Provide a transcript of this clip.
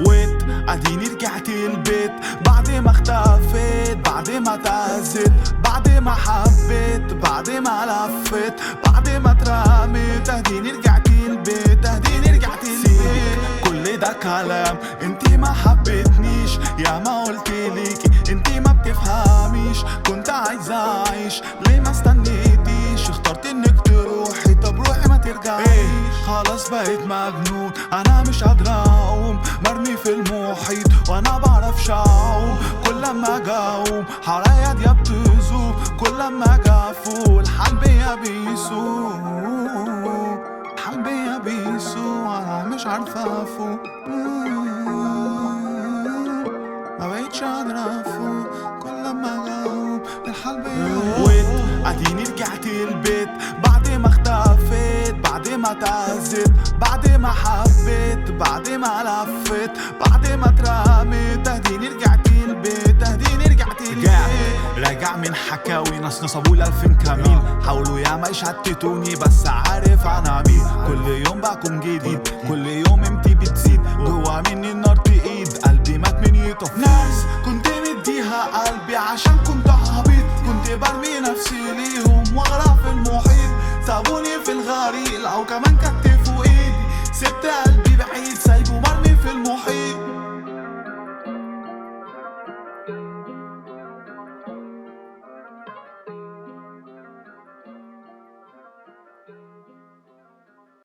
ويت اديني رجعت البيت بعد ما اختفيت، بعد ما اتأذيت، بعد ما حبيت، بعد ما لفيت، بعد ما اترميت. اديني رجعت البيت، اديني رجعت البيت. كل ده كلام انتي ما حبيتنيش، يا ما قلت ليكي انتي ما بتفهميش. كنت عايز اعيش ليه ما استنيتيش، اخترت انك تروحي، طب روحي ما ترجعيش. خلاص بقيت مجنون انا مش قادر اقوم، مرمي في المحيط وانا بعرفش اعوم. كل لما اجاوم حرايا دي بتزوم، كل لما اجافو الحال بيا بيسوق، الحال بيا بيسوق انا مش عارفه افوق. ما بقيتش قادر افوق، كل لما اجاوم الحال بيا. ويت اديني رجعت البيت بعد ما اختفيت، بعد ما اتأذيت، بعد ما حبيت، بعد ما لفيت، بعد ما اترميت. اديني رجعت البيت، اديني رجعت البيت. راجع من حكاوي ناس نصبولي 2000 كمين، حاولوا ياما يشتتوني بس عارف انا مين. كل يوم بكون جديد، كل يوم قيمتي بتزيد.